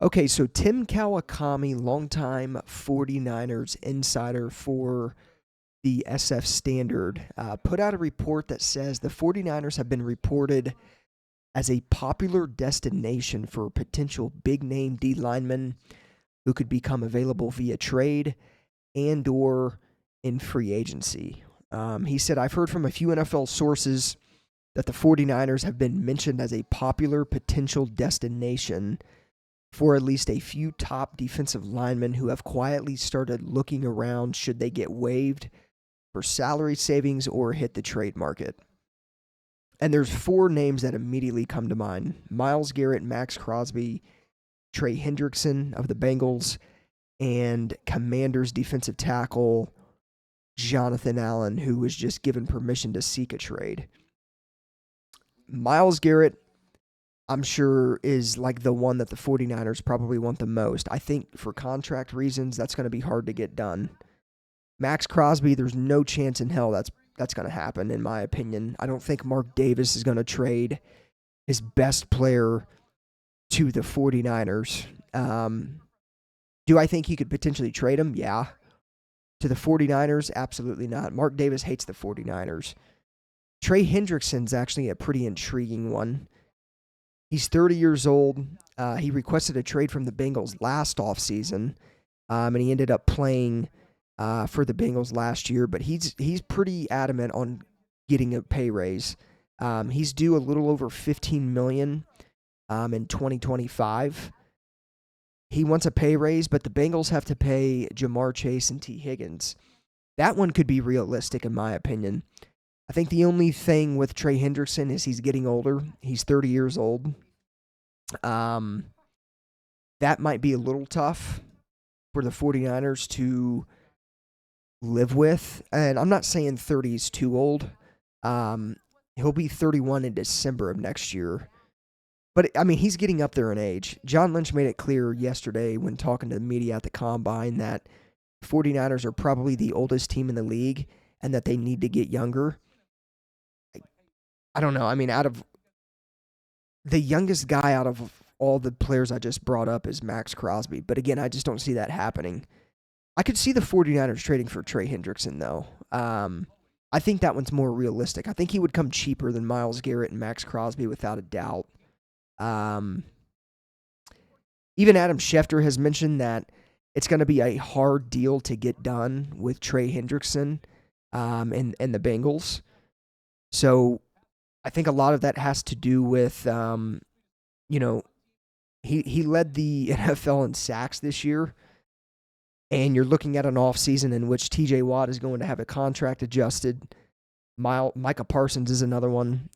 Okay, so Tim Kawakami, longtime 49ers insider for the SF Standard, put out a report that says the 49ers have been reported as a popular destination for potential big-name D linemen who could become available via trade and or in free agency. He said, I've heard from a few NFL sources that the 49ers have been mentioned as a popular potential destination for at least a few top defensive linemen who have quietly started looking around should they get waived for salary savings or hit the trade market. And there's four names that immediately come to mind: Myles Garrett, Max Crosby, Trey Hendrickson of the Bengals, and Commanders defensive tackle Jonathan Allen, who was just given permission to seek a trade. Myles Garrett, I'm sure, is like the one that the 49ers probably want the most. I think for contract reasons, that's going to be hard to get done. Max Crosby, there's no chance in hell that's going to happen, in my opinion. I don't think Mark Davis is going to trade his best player to the 49ers. Do I think he could potentially trade him? Yeah. To the 49ers? Absolutely not. Mark Davis hates the 49ers. Trey Hendrickson's actually a pretty intriguing one. He's 30 years old. He requested a trade from the Bengals last offseason, and he ended up playing for the Bengals last year, but he's pretty adamant on getting a pay raise. He's due a little over $15 million in 2025. He wants a pay raise, but the Bengals have to pay Jamar Chase and T. Higgins. That one could be realistic, in my opinion. I think the only thing with Trey Hendrickson is he's getting older. He's 30 years old. That might be a little tough for the 49ers to live with. And I'm not saying 30 is too old. He'll be 31 in December of next year. But, I mean, he's getting up there in age. John Lynch made it clear yesterday when talking to the media at the Combine that 49ers are probably the oldest team in the league and that they need to get younger. I don't know. I mean, out of the youngest guy out of all the players I just brought up is Max Crosby. But again, I just don't see that happening. I could see the 49ers trading for Trey Hendrickson, though. I think that one's more realistic. I think he would come cheaper than Myles Garrett and Max Crosby without a doubt. Even Adam Schefter has mentioned that it's going to be a hard deal to get done with Trey Hendrickson and the Bengals. So I think a lot of that has to do with, he led the NFL in sacks this year, and you're looking at an offseason in which TJ Watt is going to have a contract adjusted. Micah Parsons is another one.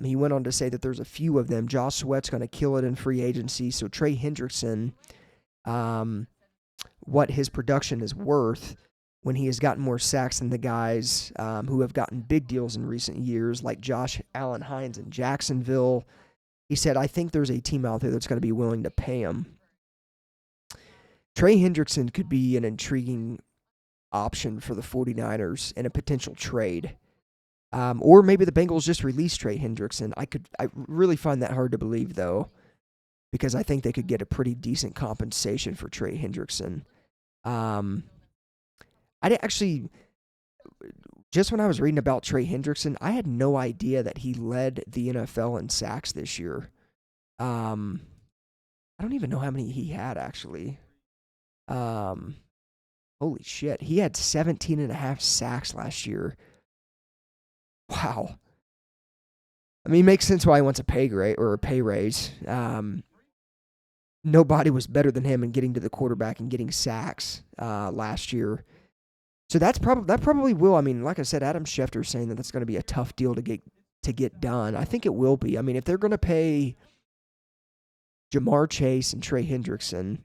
He went on to say that there's a few of them. Josh Sweat's going to kill it in free agency. So Trey Hendrickson, what his production is worth when he has gotten more sacks than the guys who have gotten big deals in recent years, like Josh Allen Hines in Jacksonville. He said, I think there's a team out there that's going to be willing to pay him. Trey Hendrickson could be an intriguing option for the 49ers in a potential trade. Or maybe the Bengals just release Trey Hendrickson. I really find that hard to believe, though, because I think they could get a pretty decent compensation for Trey Hendrickson. I actually, just when I was reading about Trey Hendrickson, I had no idea that he led the NFL in sacks this year. I don't even know how many he had, actually. Holy shit. He had 17 and a half sacks last year. Wow. I mean, it makes sense why he wants a pay raise. Nobody was better than him in getting to the quarterback and getting sacks last year. So that probably will. I mean, like I said, Adam Schefter is saying that that's going to be a tough deal to get done. I think it will be. I mean, if they're going to pay Jamar Chase and Trey Hendrickson,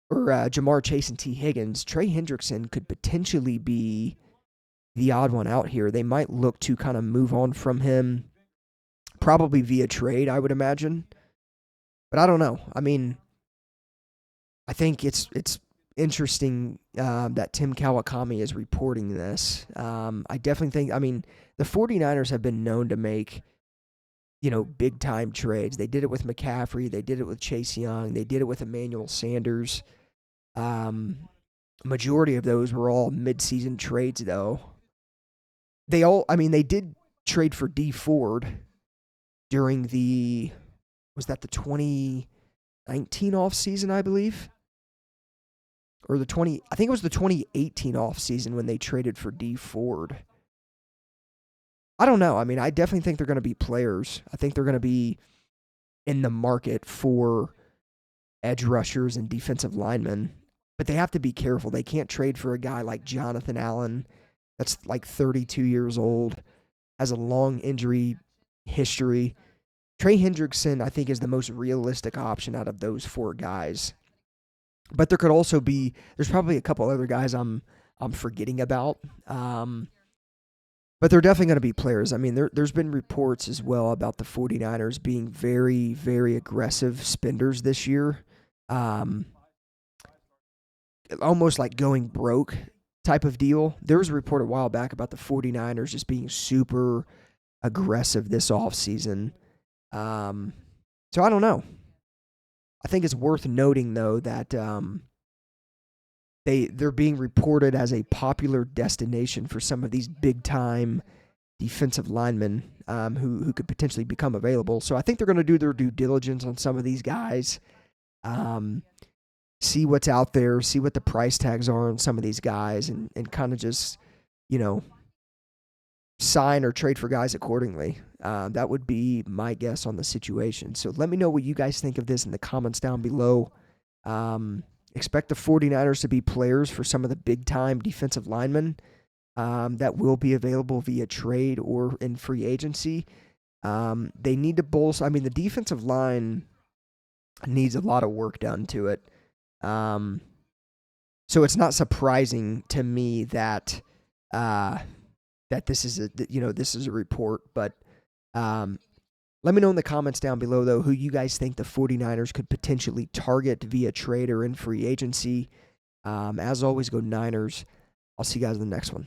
or Jamar Chase and T. Higgins, Trey Hendrickson could potentially be the odd one out here. They might look to kind of move on from him, probably via trade, I would imagine. But I don't know. I mean, I think it's interesting that Tim Kawakami is reporting this. I definitely think, I mean, the 49ers have been known to make big time trades. They did it with McCaffrey. They did it with Chase Young. They did it with Emmanuel Sanders. Majority of those were all midseason trades, though. They did trade for D Ford during was that the 2019 offseason, I believe? Or I think it was the 2018 offseason when they traded for D Ford. I don't know. I definitely think they're going to be players. I think they're going to be in the market for edge rushers and defensive linemen. But they have to be careful. They can't trade for a guy like Jonathan Allen that's like 32 years old, has a long injury history. Trey Hendrickson, I think, is the most realistic option out of those 4 guys. But there could also be, there's probably a couple other guys I'm forgetting about. But they're definitely going to be players. There's been reports as well about the 49ers being very, very aggressive spenders this year. Almost like going broke type of deal. There was a report a while back about the 49ers just being super aggressive this offseason. So I don't know. I think it's worth noting, though, that they're being reported as a popular destination for some of these big-time defensive linemen who could potentially become available. So I think they're going to do their due diligence on some of these guys, see what's out there, see what the price tags are on some of these guys, and kind of just, sign or trade for guys accordingly. That would be my guess on the situation. So let me know what you guys think of this in the comments down below. Expect the 49ers to be players for some of the big-time defensive linemen that will be available via trade or in free agency. They need to bolster. The defensive line needs a lot of work done to it. So it's not surprising to me that this is a report, but let me know in the comments down below, though, who you guys think the 49ers could potentially target via trade or in free agency. As always, go Niners. I'll see you guys in the next one.